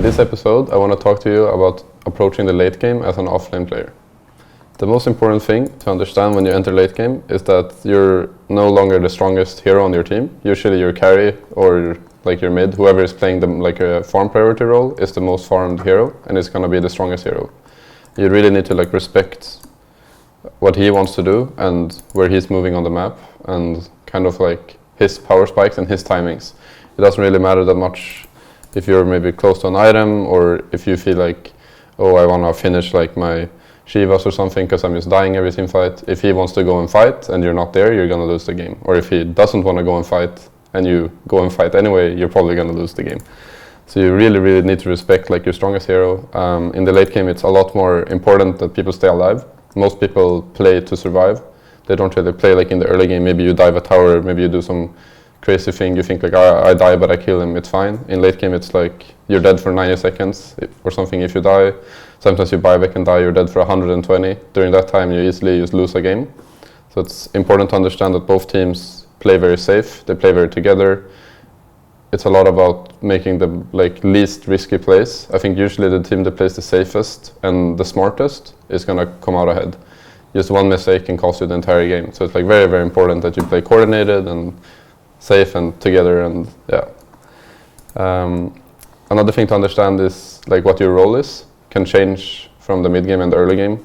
this episode, I want to talk to you about approaching the late game as an offlane player. The most important thing to understand when you enter late game is that you're no longer the strongest hero on your team. Usually your carry or like your mid, whoever is playing a farm priority role is the most farmed hero and is going to be the strongest hero. You really need to respect what he wants to do and where he's moving on the map and kind of his power spikes and his timings. It doesn't really matter that much if you're maybe close to an item or if you feel oh, I want to finish my Shivas or something because I'm just dying every team fight. If he wants to go and fight and you're not there, you're going to lose the game. Or if he doesn't want to go and fight and you go and fight anyway, you're probably going to lose the game. So you really, really need to respect your strongest hero. In the late game, it's a lot more important that people stay alive. Most people play to survive. They don't really play in the early game. Maybe you dive a tower, maybe you do some crazy thing, you think I die but I kill him, it's fine. In late game it's you're dead for 90 seconds or something if you die. Sometimes you buy back and die, you're dead for 120. During that time you easily just lose a game. So it's important to understand that both teams play very safe, they play very together. It's a lot about making the least risky plays. I think usually the team that plays the safest and the smartest is going to come out ahead. Just one mistake can cost you the entire game. So it's very, very important that you play coordinated and safe and together, and yeah. Another thing to understand is what your role is can change from the mid game and the early game.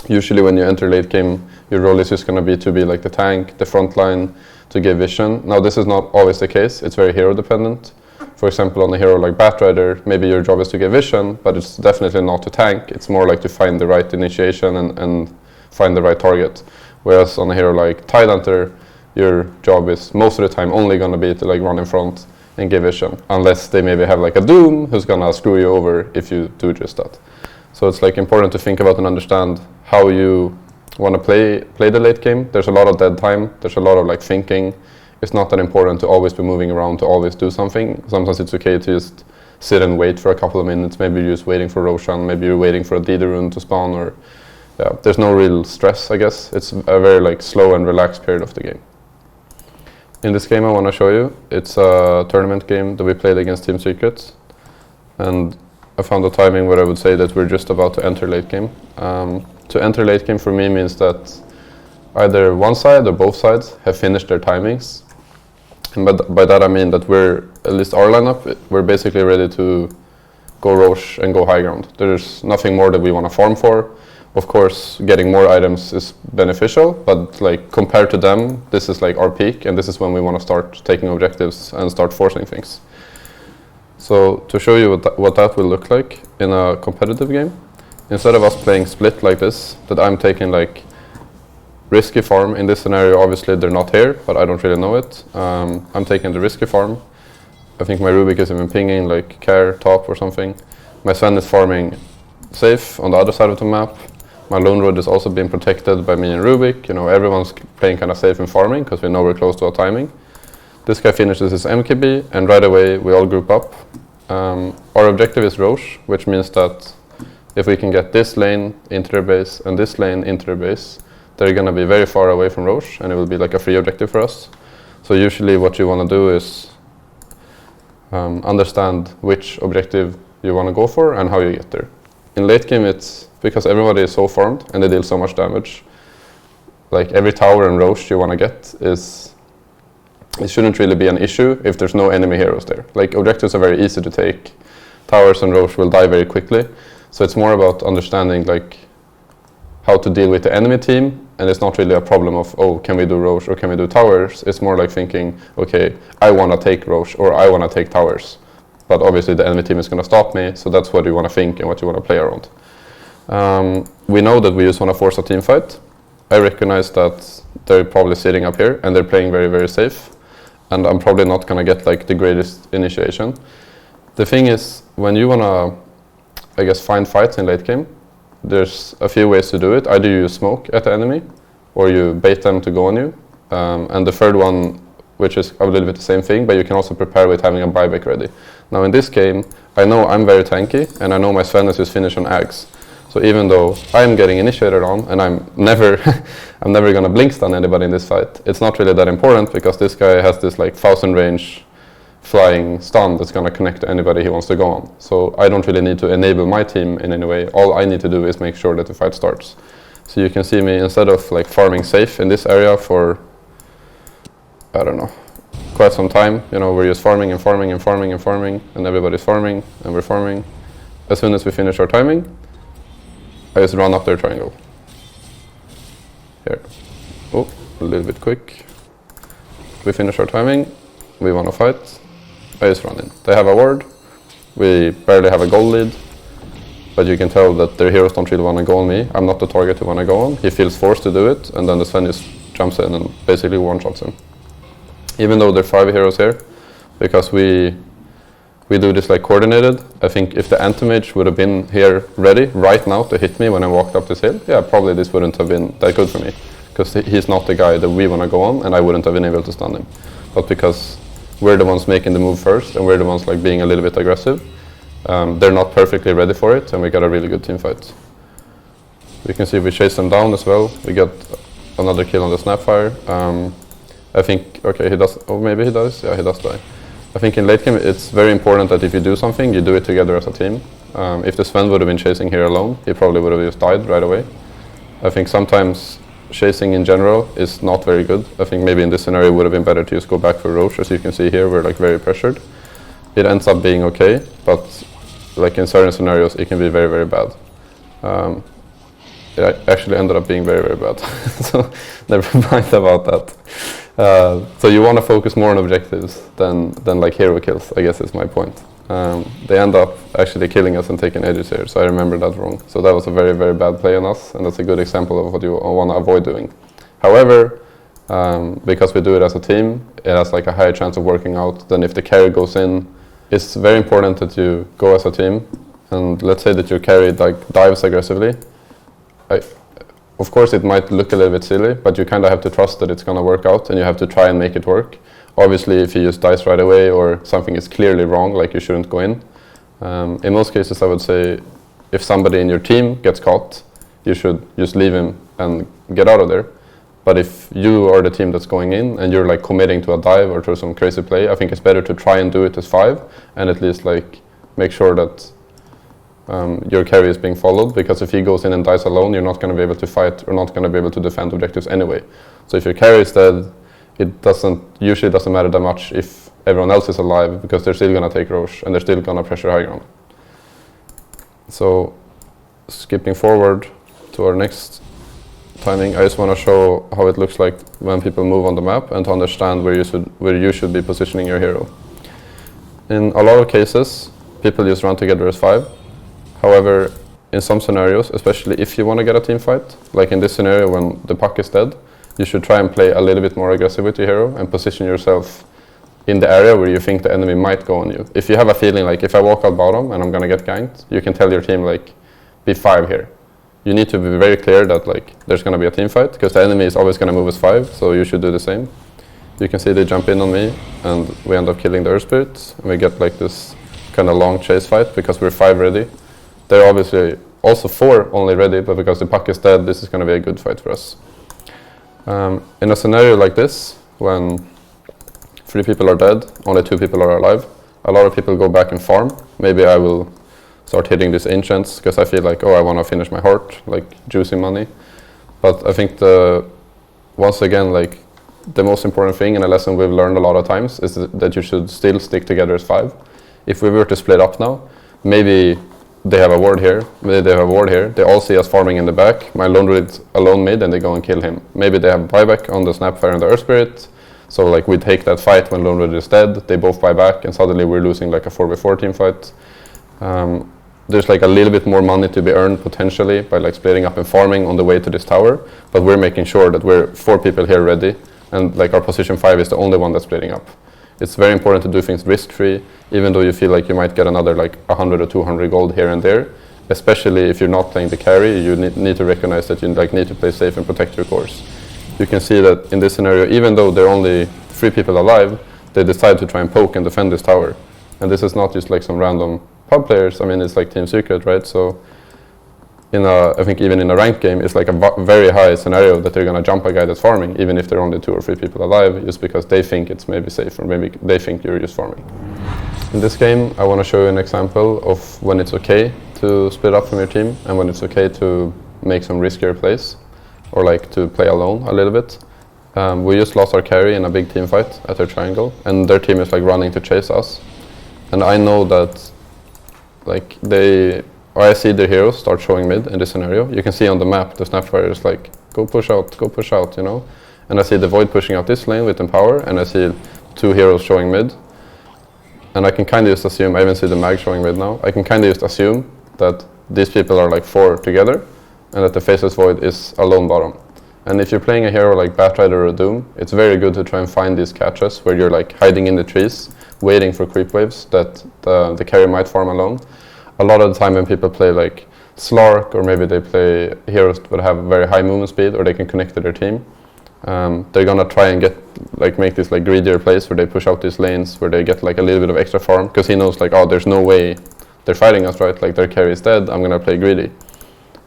Usually when you enter late game, your role is just going to be the tank, the front line, to give vision. Now this is not always the case, it's very hero dependent. For example, on a hero like Batrider, maybe your job is to give vision, but it's definitely not to tank. It's more to find the right initiation and find the right target. Whereas on a hero like Tidehunter, your job is most of the time only going to be to run in front and give vision, unless they maybe have a Doom who's going to screw you over if you do just that. So it's important to think about and understand how you want to play the late game. There's a lot of dead time, there's a lot of thinking. It's not that important to always be moving around, to always do something. Sometimes it's okay to just sit and wait for a couple of minutes. Maybe you're just waiting for Roshan, maybe you're waiting for a Dida rune to spawn, or yeah, there's no real stress, I guess. It's a very slow and relaxed period of the game. In this game I want to show you, it's a tournament game that we played against Team Secret, and I found a timing where I would say that we're just about to enter late game. To enter late game for me means that either one side or both sides have finished their timings, and by that I mean that we're, at least our lineup, we're basically ready to go Roche and go high ground. There's nothing more that we want to farm for. Of course, getting more items is beneficial, but compared to them, this is our peak, and this is when we want to start taking objectives and start forcing things. So to show you what that will look like in a competitive game, instead of us playing split like this, that I'm taking risky farm. In this scenario, obviously they're not here, but I don't really know it. I'm taking the risky farm. I think my Rubik is even pinging care top or something. My Sven is farming safe on the other side of the map. My Lone Road is also being protected by me and Rubik. Everyone's playing kind of safe in farming because we know we're close to our timing. This guy finishes his MKB, and right away we all group up. Our objective is Roche, which means that if we can get this lane into their base and this lane into their base, they're going to be very far away from Roche, and it will be a free objective for us. So usually what you want to do is understand which objective you want to go for and how you get there. In late game, it's because everybody is so farmed and they deal so much damage. Every tower and Roche you want to get it shouldn't really be an issue if there's no enemy heroes there. Objectives are very easy to take. Towers and Roche will die very quickly. So it's more about understanding how to deal with the enemy team, and it's not really a problem of, oh, can we do Roche or can we do towers? It's more thinking, okay, I want to take Roche or I want to take towers. But obviously the enemy team is going to stop me, so that's what you want to think and what you want to play around. We know that we just want to force a team fight. I recognize that they're probably sitting up here and they're playing very, very safe. And I'm probably not going to get the greatest initiation. The thing is, when you want to, I guess, find fights in late game, there's a few ways to do it. Either you smoke at the enemy, or you bait them to go on you. And the third one, which is a little bit the same thing, but you can also prepare with having a buyback ready. Now in this game, I know I'm very tanky, and I know my Sven is just finished on Ags. So even though I'm getting initiated on, and I'm never going to blink stun anybody in this fight, it's not really that important because this guy has this 1000 range flying stun that's going to connect to anybody he wants to go on. So I don't really need to enable my team in any way. All I need to do is make sure that the fight starts. So you can see me, instead of like farming safe in this area for, I don't know, quite some time, you know, we're just farming and farming and farming and farming, and everybody's farming and we're farming. As soon as we finish our timing, I just run up their triangle. Here. Oh, a little bit quick. We finish our timing, we want to fight, I just run in. They have a ward, we barely have a gold lead, but you can tell that their heroes don't really want to go on me. I'm not the target to want to go on. He feels forced to do it, and then the Sven just jumps in and basically one-shots him. Even though there are 5 heroes here, because we do this like coordinated, I think if the anti-mage would have been here ready right now to hit me when I walked up this hill, yeah, probably this wouldn't have been that good for me, because he's not the guy that we want to go on, and I wouldn't have been able to stun him. But because we're the ones making the move first, and we're the ones like being a little bit aggressive, they're not perfectly ready for it, and we got a really good team fight. You can see we chase them down as well. We got another kill on the Snapfire. I think, okay, he does, oh maybe he does, yeah, he does die. I think in late game it's very important that if you do something, you do it together as a team. If the Sven would have been chasing here alone, he probably would have just died right away. I think sometimes chasing in general is not very good. I think maybe in this scenario it would have been better to just go back for Roche. As you can see here, we're like very pressured. It ends up being okay, but like in certain scenarios it can be very, very bad. It actually ended up being very, very bad. So never mind about that. So you want to focus more on objectives than like hero kills, I guess is my point. They end up actually killing us and taking edges here, so I remember that wrong. So that was a very, very bad play on us, and that's a good example of what you want to avoid doing. However, because we do it as a team, it has like a higher chance of working out than if the carry goes in. It's very important that you go as a team, and let's say that your carry like dives aggressively. Of course it might look a little bit silly, but you kind of have to trust that it's going to work out, and you have to try and make it work. Obviously, if you just dice right away or something is clearly wrong, like you shouldn't go in. In most cases, I would say if somebody in your team gets caught, you should just leave him and get out of there. But if you are the team that's going in and you're like committing to a dive or to some crazy play, I think it's better to try and do it as 5 and at least like make sure that your carry is being followed, because if he goes in and dies alone, you're not going to be able to fight or not going to be able to defend objectives anyway. So if your carry is dead, it usually doesn't matter that much if everyone else is alive, because they're still going to take Roche and they're still going to pressure high ground. So skipping forward to our next timing, I just want to show how it looks like when people move on the map and to understand where you should be positioning your hero. In a lot of cases, people just run together as 5. However, in some scenarios, especially if you want to get a team fight, like in this scenario when the puck is dead, you should try and play a little bit more aggressive with your hero and position yourself in the area where you think the enemy might go on you. If you have a feeling like if I walk out bottom and I'm going to get ganked, you can tell your team like, be 5 here. You need to be very clear that like there's going to be a team fight, because the enemy is always going to move as 5, so you should do the same. You can see they jump in on me and we end up killing the Earth Spirits, and we get like this kind of long chase fight because we're 5 ready. They're obviously also 4 only ready, but because the puck is dead, this is going to be a good fight for us. In a scenario like this, when 3 people are dead, only 2 people are alive, a lot of people go back and farm. Maybe I will start hitting these ancients because I feel like, oh, I want to finish my heart, like juicy money. But I think once again, like the most important thing and a lesson we've learned a lot of times is that you should still stick together as 5. If we were to split up now, maybe they have a ward here, maybe they have a ward here, they all see us farming in the back, my lone druid alone mid, and they go and kill him. Maybe they have buyback on the Snapfire and the Earth Spirit, so like we take that fight when lone druid is dead, they both buy back, and suddenly we're losing like a 4v4 team fight. There's like a little bit more money to be earned potentially by like splitting up and farming on the way to this tower, but we're making sure that we're 4 people here ready, and like our position 5 is the only one that's splitting up. It's very important to do things risk-free, even though you feel like you might get another like 100 or 200 gold here and there. Especially if you're not playing the carry, you need to recognize that you like need to play safe and protect your cores. You can see that in this scenario, even though there are only 3 people alive, they decide to try and poke and defend this tower. And this is not just like some random pub players. I mean, it's like Team Secret, right? So I think even in a ranked game, it's like a very high scenario that they're gonna jump a guy that's farming, even if there are only 2 or 3 people alive, just because they think it's maybe safe, or maybe they think you're just farming. In this game, I want to show you an example of when it's okay to split up from your team, and when it's okay to make some riskier plays, or like to play alone a little bit. We just lost our carry in a big team fight at their triangle, and their team is like running to chase us. And I know that like I see their heroes start showing mid in this scenario. You can see on the map the Snapfire is like, go push out, you know. And I see the Void pushing out this lane with Empower, and I see 2 heroes showing mid. And I can kind of just assume, I even see the mag showing mid now, I can kind of just assume that these people are like 4 together, and that the Faceless Void is alone bottom. And if you're playing a hero like Batrider or a Doom, it's very good to try and find these catches where you're like hiding in the trees, waiting for creep waves that the carry might farm alone. A lot of the time when people play like Slark, or maybe they play heroes that have very high movement speed, or they can connect to their team, they're gonna try and make this like greedier plays where they push out these lanes, where they get like a little bit of extra farm, because he knows like, oh, there's no way they're fighting us, right? Like their carry is dead, I'm gonna play greedy.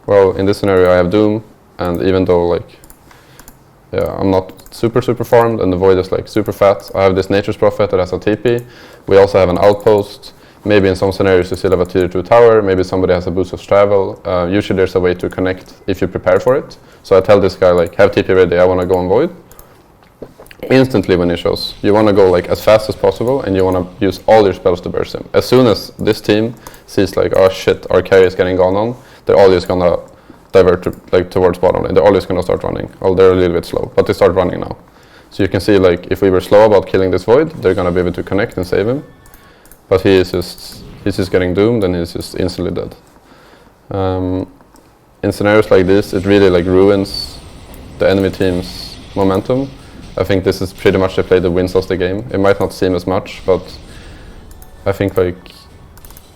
Well, in this scenario I have Doom, and even though like, yeah, I'm not super farmed, and the Void is like super fat, I have this Nature's Prophet that has a TP. We also have an outpost. Maybe in some scenarios you still have a tier 2 tower, maybe somebody has a boost of travel. Usually there's a way to connect if you prepare for it. So I tell this guy like, have TP ready, I want to go on Void. Instantly when he shows, you want to go like as fast as possible, and you want to use all your spells to burst him. As soon as this team sees like, oh shit, our carry is getting gone on, they're all just going to divert towards bottom lane. They're always going to start running. Well, they're a little bit slow, but they start running now. So you can see like, if we were slow about killing this Void, they're going to be able to connect and save him. But he's just getting doomed, and he's just instantly dead. In scenarios like this, it really like ruins the enemy team's momentum. I think this is pretty much the play that wins us the game. It might not seem as much, but I think like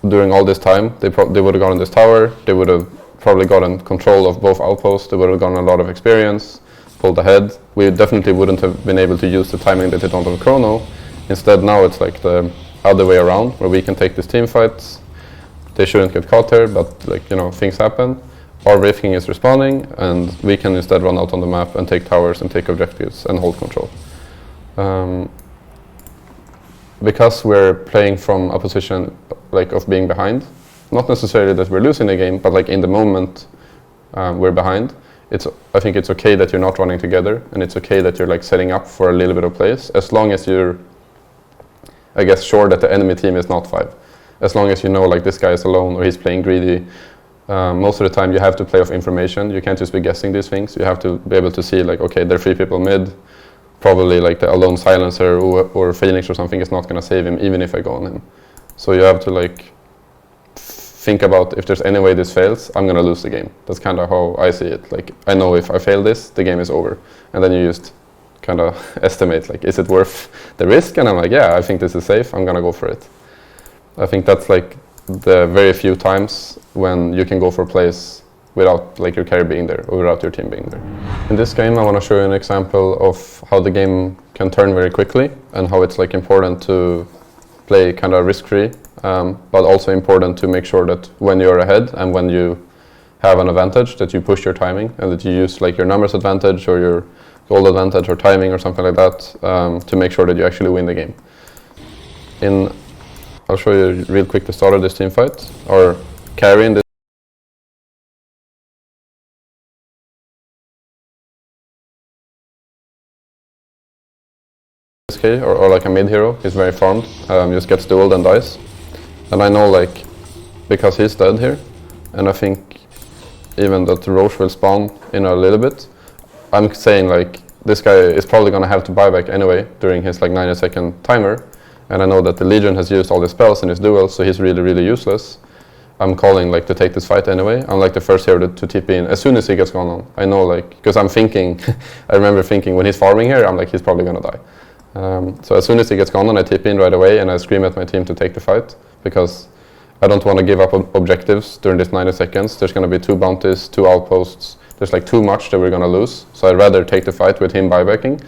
during all this time, they would have gone in this tower. They would have probably gotten control of both outposts. They would have gotten a lot of experience, pulled ahead. We definitely wouldn't have been able to use the timing that they don't have Chrono. Instead, now it's like the other way around, where we can take these team fights. They shouldn't get caught here, but like, you know, things happen. Our Wraith King is respawning, and we can instead run out on the map and take towers and take objectives and hold control. Because we're playing from a position like of being behind, not necessarily that we're losing the game, but like in the moment we're behind. I think it's okay that you're not running together, and it's okay that you're like setting up for a little bit of plays, as long as you're, I guess, sure that the enemy team is not 5. As long as you know like this guy is alone or he's playing greedy. Most of the time you have to play off information. You can't just be guessing these things. You have to be able to see like, okay, there are 3 people mid. Probably like the alone silencer or Phoenix or something is not going to save him, even if I go on him. So you have to like think about, if there's any way this fails, I'm going to lose the game. That's kind of how I see it. Like, I know if I fail this, the game is over. And then you just kind of estimate, like, is it worth the risk? And I'm like, yeah, I think this is safe. I'm going to go for it. I think that's like the very few times when you can go for plays without like your carry being there or without your team being there. In this game, I want to show you an example of how the game can turn very quickly, and how it's like important to play kind of risk-free, but also important to make sure that when you're ahead and when you have an advantage, that you push your timing, and that you use like your numbers advantage or your gold advantage or timing or something like that to make sure that you actually win the game. I'll show you real quick the start of this team fight. Our carry in this case, or like a mid hero, he's very farmed, just gets dueled and dies. And I know like, because he's dead here, and I think even that Roche will spawn in a little bit, I'm saying like, this guy is probably going to have to buy back anyway during his like 90-second timer. And I know that the Legion has used all the spells in his duel, so he's really, really useless. I'm calling like to take this fight anyway. I'm like the first hero to TP in as soon as he gets gone on. I know like, because I'm thinking, I remember thinking when he's farming here, I'm like, he's probably gonna die. So as soon as he gets gone on, I TP in right away, and I scream at my team to take the fight, because I don't want to give up objectives during this 90 seconds. There's gonna be 2 bounties, 2 outposts. There's like too much that we're gonna lose. So I'd rather take the fight with him buybacking,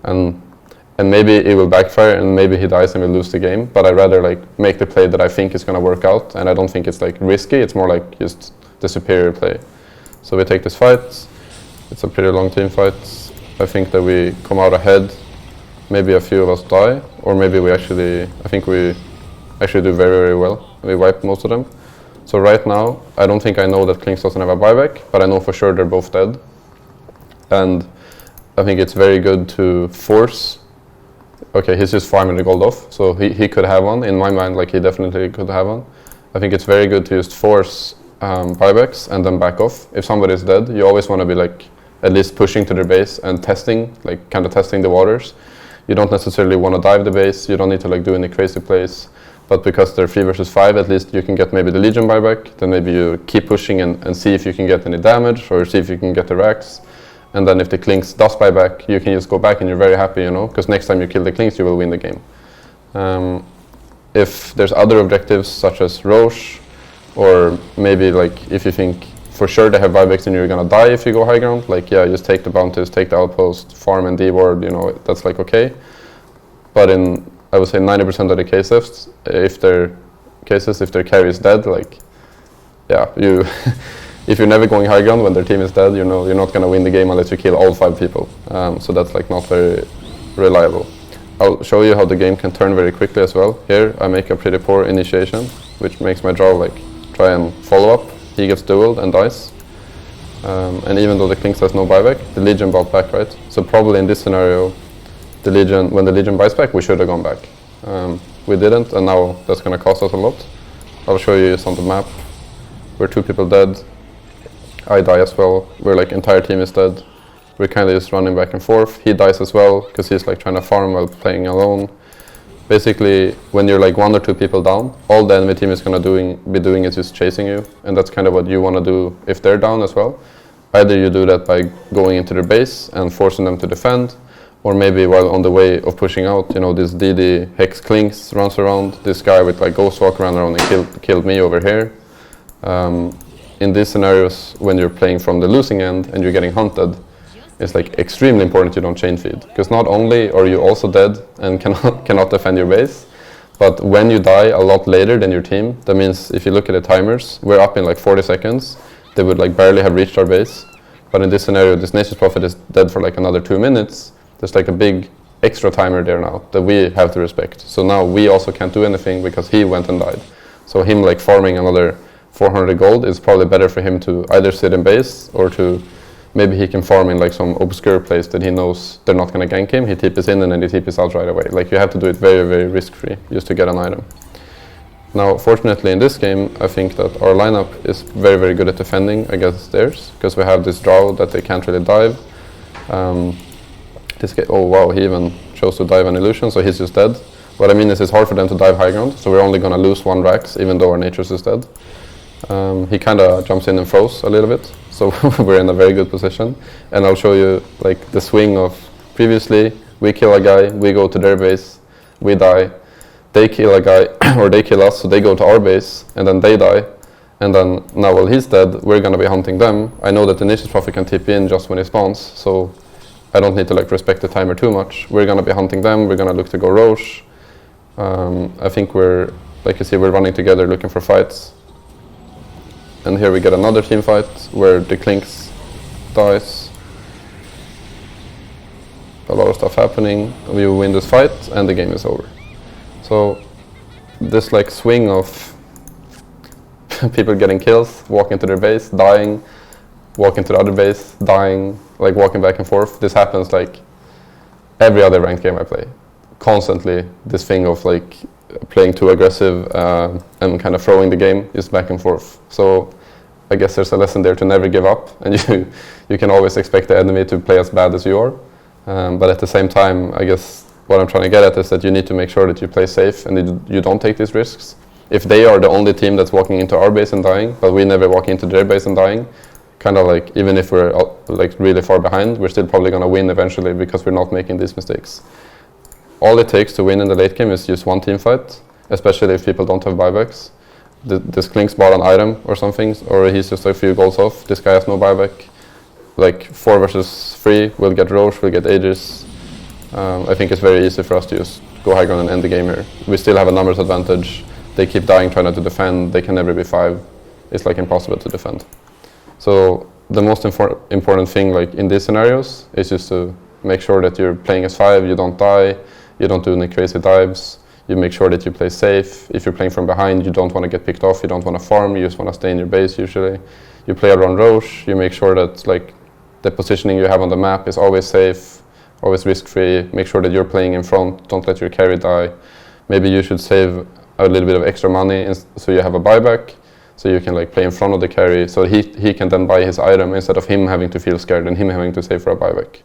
and maybe it will backfire, and maybe he dies and we lose the game. But I'd rather like make the play that I think is going to work out, and I don't think it's like risky. It's more like just the superior play. So we take this fight. It's a pretty long team fight. I think that we come out ahead. Maybe a few of us die, or maybe I think we actually do very, very well. We wipe most of them. So right now, I don't think I know that Klinks doesn't have a buyback, but I know for sure they're both dead. And I think it's very good to force. Okay, he's just farming the gold off, so he could have one. In my mind, like, he definitely could have one. I think it's very good to just force buybacks and then back off. If somebody's dead, you always want to be like at least pushing to their base and testing, like kind of testing the waters. You don't necessarily want to dive the base, you don't need to like do any crazy plays, but because they're 3 versus 5, at least you can get maybe the Legion buyback, then maybe you keep pushing and see if you can get any damage, or see if you can get the racks, and then if the Klinks does buyback, you can just go back and you're very happy, you know, because next time you kill the Klinks, you will win the game. If there's other objectives, such as Roche, or maybe like if you think for sure they have buybacks and you're gonna die if you go high ground, like yeah, just take the bounties, take the outpost, farm and D-ward, you know, that's like okay. But in, I would say 90% of the cases, if their carry is dead, like yeah, you if you're never going high ground when their team is dead, you know, you're not gonna win the game unless you kill all 5 people. So that's like not very reliable. I'll show you how the game can turn very quickly as well. Here I make a pretty poor initiation, which makes my draw like try and follow up. He gets dueled and dies. And even though the Klinks has no buyback, the Legion bought back, right? So probably in this scenario, the Legion, when the Legion buys back, we should have gone back. We didn't, and now that's going to cost us a lot. I'll show you this on the map. We're 2 people dead. I die as well. We're like entire team is dead. We're kind of just running back and forth. He dies as well because he's like trying to farm while playing alone. Basically, when you're like 1 or 2 people down, all the enemy team is gonna be doing is just chasing you, and that's kind of what you want to do if they're down as well. Either you do that by going into their base and forcing them to defend, or maybe while on the way of pushing out, you know, this DD Hex Klinks runs around. This guy with like Ghostwalk ran around and killed me over here. In these scenarios, when you're playing from the losing end and you're getting hunted, it's like extremely important you don't chain feed, because not only are you also dead and cannot defend your base, but when you die a lot later than your team, that means if you look at the timers, we're up in like 40 seconds, they would like barely have reached our base. But in this scenario, this Nature's Prophet is dead for like another 2 minutes. There's like a big extra timer there now that we have to respect. So now we also can't do anything because he went and died. So him like farming another 400 gold is probably better for him to either sit in base, or to maybe he can farm in like some obscure place that he knows they're not going to gank him. He TPs in and then he TPs out right away. Like you have to do it very, very risk-free just to get an item. Now, fortunately in this game, I think that our lineup is very, very good at defending against theirs, because we have this draw that they can't really dive. This guy, oh wow, he even chose to dive an illusion, so he's just dead. What I mean is it's hard for them to dive high ground, so we're only going to lose 1 Rax, even though our Nature's is dead. He kind of jumps in and froze a little bit, so we're in a very good position. And I'll show you like the swing of previously, we kill a guy, we go to their base, we die, they kill a guy, or they kill us, so they go to our base, and then they die. And then now while he's dead, we're going to be hunting them. I know that the Nature's Prophet can TP in just when he spawns, so I don't need to like respect the timer too much. We're going to be hunting them, we're going to look to go Roche. I think we're, like you see, we're running together looking for fights. And here we get another team fight where the Klinks dies. A lot of stuff happening. We win this fight and the game is over. So this like swing of people getting kills, walking to their base, dying, walking to the other base, dying, like walking back and forth. This happens like every other ranked game I play. Constantly, this thing of like playing too aggressive and kind of throwing the game just back and forth. So I guess there's a lesson there to never give up, and you can always expect the enemy to play as bad as you are. But at the same time, I guess what I'm trying to get at is that you need to make sure that you play safe and you don't take these risks. If they are the only team that's walking into our base and dying, but we never walk into their base and dying, kind of like even if we're like really far behind, we're still probably going to win eventually because we're not making these mistakes. All it takes to win in the late game is just 1 team fight, especially if people don't have buybacks. This Klinks bought an item or something, or he's just a few goals off. This guy has no buyback. Like 4 versus 3, we'll get Roche, we'll get Aegis. I think it's very easy for us to just go high ground and end the game here. We still have a numbers advantage. They keep dying trying to defend, they can never be 5. it's like impossible to defend. So the most important thing like in these scenarios is just to make sure that you're playing as 5, you don't die, you don't do any crazy dives, you make sure that you play safe. If you're playing from behind, you don't want to get picked off, you don't want to farm, you just want to stay in your base usually. You play around Roche, you make sure that like the positioning you have on the map is always safe, always risk-free, make sure that you're playing in front, don't let your carry die. Maybe you should save a little bit of extra money so you have a buyback, so you can like play in front of the carry, so he can then buy his item instead of him having to feel scared and him having to save for a buyback.